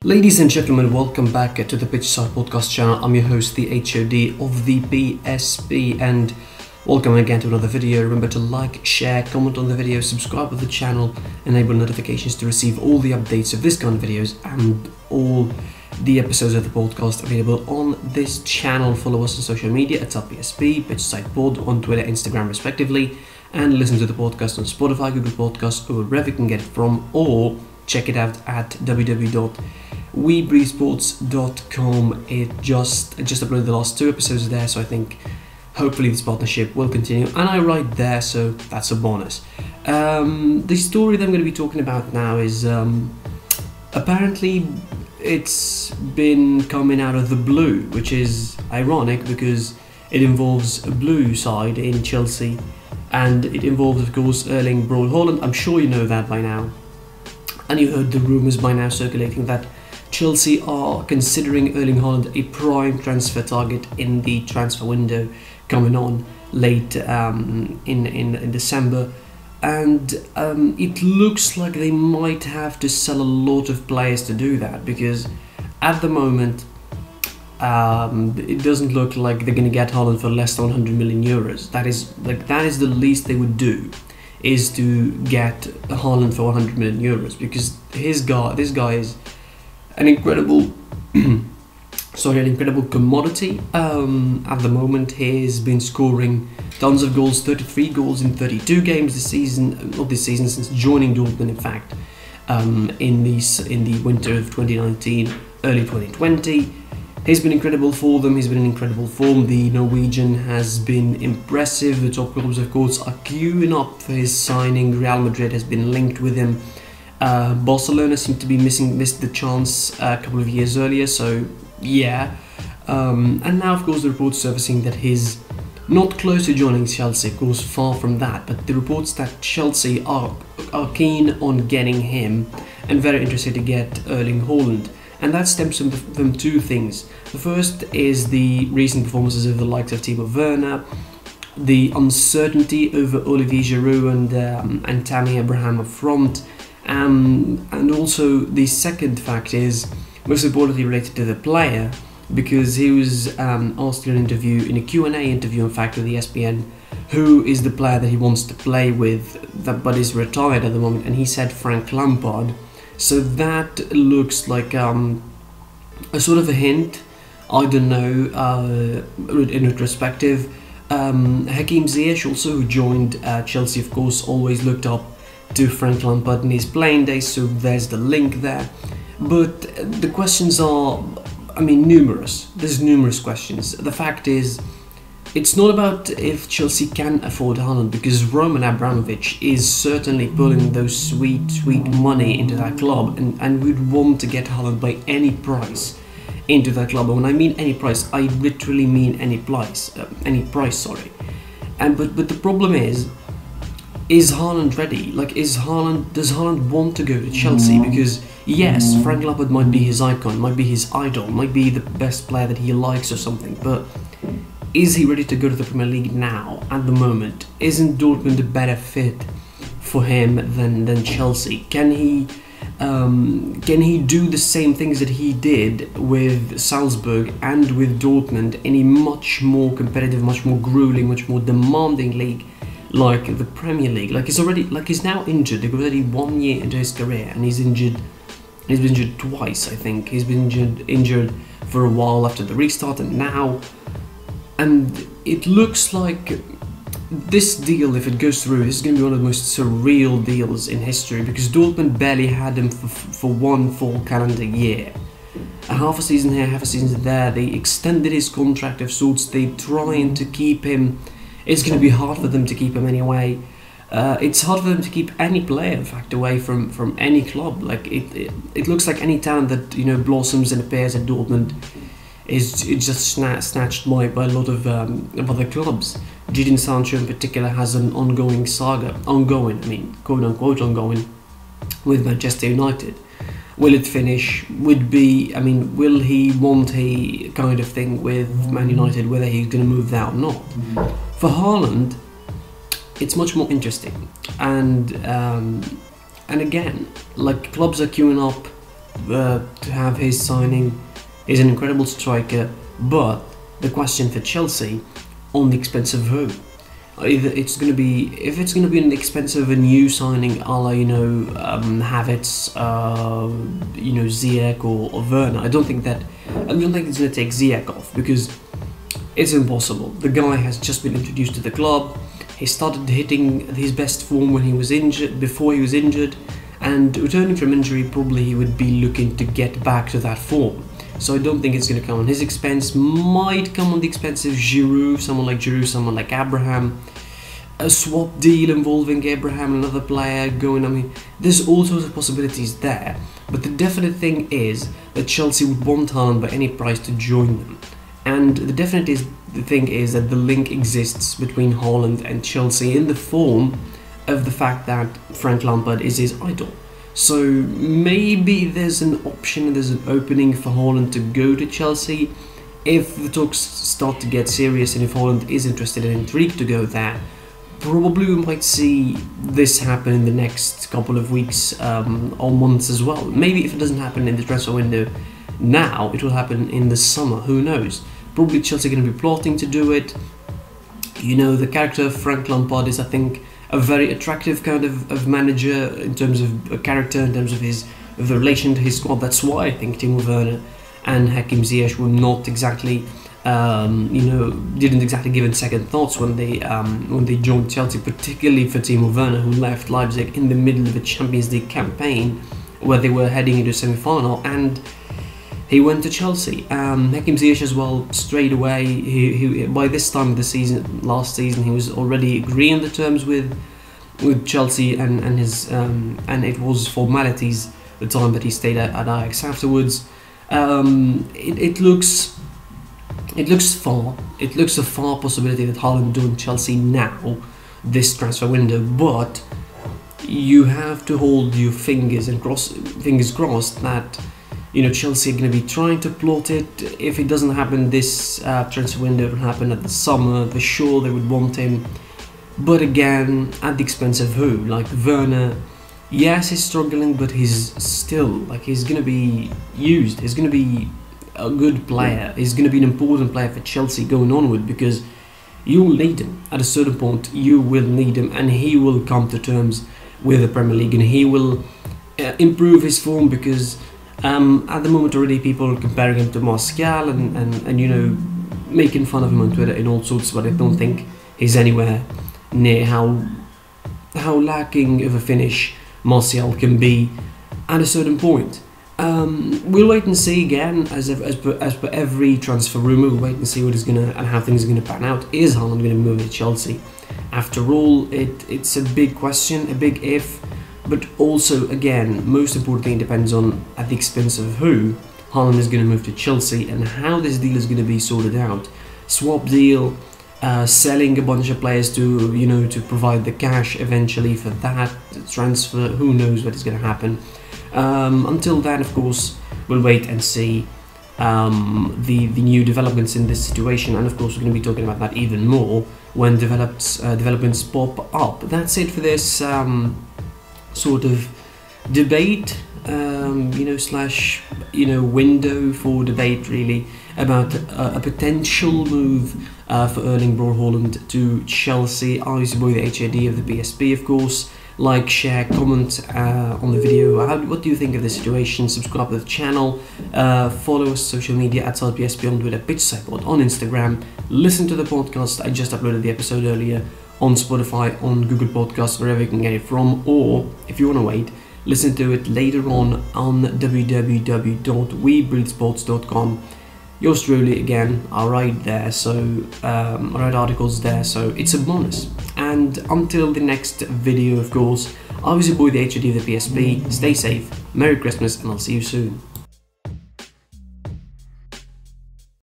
Ladies and gentlemen, welcome back to the Pitchside Podcast channel. I'm your host, the HOD of the PSP, and welcome again to another video. Remember to like, share, comment on the video, subscribe to the channel, enable notifications to receive all the updates of this kind of videos and all the episodes of the podcast available on this channel. Follow us on social media at PSP, Pitchside Pod on Twitter, Instagram respectively, and listen to the podcast on Spotify, Google Podcasts, or wherever you can get it from, or check it out at www.webreesports.com. It just uploaded the last 2 episodes there, so I think hopefully this partnership will continue, and I write there, so that's a bonus. The story that I'm going to be talking about now is apparently it's been coming out of the blue, which is ironic because it involves a blue side in Chelsea, and it involves, of course, Erling Haaland. I'm sure you know that by now. And you heard the rumours by now circulating that Chelsea are considering Erling Haaland a prime transfer target in the transfer window coming on late in December. And it looks like they might have to sell a lot of players to do that, because at the moment it doesn't look like they're going to get Haaland for less than 100 million euros. That is the least they would do, is to get Haaland for 100 million euros, because this guy is an incredible incredible commodity. At the moment he's been scoring tons of goals, 33 goals in 32 games this season, not this season, since joining Dortmund in fact, in the winter of 2019, early 2020. He's been incredible for them, he's been in incredible form. The Norwegian has been impressive. The top clubs, of course, are queuing up for his signing. Real Madrid has been linked with him. Barcelona seemed to be missed the chance a couple of years earlier, so yeah. And now, of course, the reports surfacing that he's not close to joining Chelsea, of course, far from that, but the reports that Chelsea are keen on getting him and very interested to get Erling Haaland. And that stems from 2 things. The first is the recent performances of the likes of Timo Werner, the uncertainty over Olivier Giroud and Tammy Abraham up front, and also the second fact is most importantly related to the player, because he was asked in a Q&A interview, in fact, with ESPN, who is the player that he wants to play with, but is retired at the moment, and he said Frank Lampard. So that looks like a sort of a hint. I don't know, in retrospective. Hakim Ziyech, also, who joined Chelsea, of course, always looked up to Frank Lampard in his playing days, so there's the link there. But the questions are, numerous. There's numerous questions. The fact is, it's not about if Chelsea can afford Haaland, because Roman Abramovich is certainly pulling those sweet money into that club, and would want to get Haaland by any price into that club. And when I mean any price, I literally mean any price. Sorry. But the problem is Haaland ready? Does Haaland want to go to Chelsea? Because yes, Frank Lampard might be his icon, might be his idol, might be the best player that he likes or something, but is he ready to go to the Premier League now, at the moment? Isn't Dortmund a better fit for him than Chelsea? Can he do the same things that he did with Salzburg and with Dortmund in a much more competitive, much more grueling, much more demanding league like the Premier League? He's now injured. They're already 1 year into his career, and he's injured. He's been injured twice, I think. He's been injured for a while after the restart, and now. And it looks like this deal, if it goes through, is going to be one of the most surreal deals in history, because Dortmund barely had him for 1 full calendar year. Half a season here, half a season there. They extended his contract of sorts. They're trying to keep him. It's going to be hard for them to keep him anyway. It's hard for them to keep any player, in fact, away from any club. It looks like any talent that blossoms and appears at Dortmund is just snatched by a lot of other clubs. Jadon Sancho in particular has an ongoing saga, quote unquote ongoing, with Manchester United. Will it finish? Will he want a kind of thing with Man United, whether he's going to move that or not? For Haaland, it's much more interesting, and again, like, clubs are queuing up to have his signing. He's an incredible striker, but the question for Chelsea, on the expense of who? Either it's going to be, if it's going to be an expensive a new signing, a la, Havertz, Ziyech or Werner. I don't think it's going to take Ziyech off, because it's impossible. The guy has just been introduced to the club. He started hitting his best form when he was injured, before he was injured, and returning from injury, probably he would be looking to get back to that form. So I don't think it's going to come on his expense. Might come on the expense of Giroud, someone like Abraham. A swap deal involving Abraham, another player going. I mean, there's all sorts of possibilities there. But the definite thing is that Chelsea would want Haaland by any price to join them. And the thing is that the link exists between Haaland and Chelsea in the form of the fact that Frank Lampard is his idol. So maybe there's an option, there's an opening for Haaland to go to Chelsea if the talks start to get serious, and if Haaland is interested and intrigued to go there. Probably we might see this happen in the next couple of weeks or months as well. Maybe if it doesn't happen in the transfer window now, it will happen in the summer, who knows. Probably Chelsea are going to be plotting to do it. The character of Frank Lampard is, I think, a very attractive kind of manager in terms of a character, in terms of the relation to his squad. That's why I think Timo Werner and Hakim Ziyech were not exactly, didn't exactly give it second thoughts when they joined Chelsea, particularly for Timo Werner, who left Leipzig in the middle of a Champions League campaign where they were heading into a semi-final, and he went to Chelsea. Hakim Ziyech as well, straight away. He by this time of the season, last season, he was already agreeing the terms with Chelsea, and it was formalities the time that he stayed at Ajax afterwards. It looks a far possibility that Haaland joins Chelsea now, this transfer window, but you have to hold your fingers crossed that Chelsea are going to be trying to plot it. If it doesn't happen this transfer window, it will happen at the summer. For sure, they would want him, but again, at the expense of who? Like Werner. Yes, he's struggling, but he's still, he's going to be used. He's going to be a good player. He's going to be an important player for Chelsea going onward, because you will need him. At a certain point, you will need him, and he will come to terms with the Premier League, and he will improve his form, because at the moment already people are comparing him to Martial and making fun of him on Twitter and all sorts, but I don't think he's anywhere near how lacking of a finish Martial can be at a certain point. We'll wait and see again, as per every transfer rumour. We'll wait and see what is gonna and how things are gonna pan out. Is Haaland gonna move to Chelsea? After all, it's a big question, a big if, but also again, most importantly, it depends on at the expense of who Haaland is gonna move to Chelsea and how this deal is gonna be sorted out. Swap deal, selling a bunch of players to provide the cash eventually for that transfer. Who knows what is gonna happen? Until then, of course, we'll wait and see the new developments in this situation, and of course we're going to be talking about that even more when developments pop up. That's it for this sort of debate, slash window for debate, really, about a potential move for Erling Haaland to Chelsea. I was your boy, the HAD of the BSB, of course. Like, share, comment on the video. What do you think of the situation? Subscribe to the channel. Follow us social media at BSB on Twitter, PitchSideboard on Instagram. Listen to the podcast. I just uploaded the episode earlier on Spotify, on Google Podcasts, wherever you can get it from. Or, if you want to wait, listen to it later on www.webreedsports.com. Yours truly, again, I'll write there, so I'll write articles there, so it's a bonus. And until the next video, of course, I was your boy, the HOD of the PSP. Stay safe, Merry Christmas, and I'll see you soon.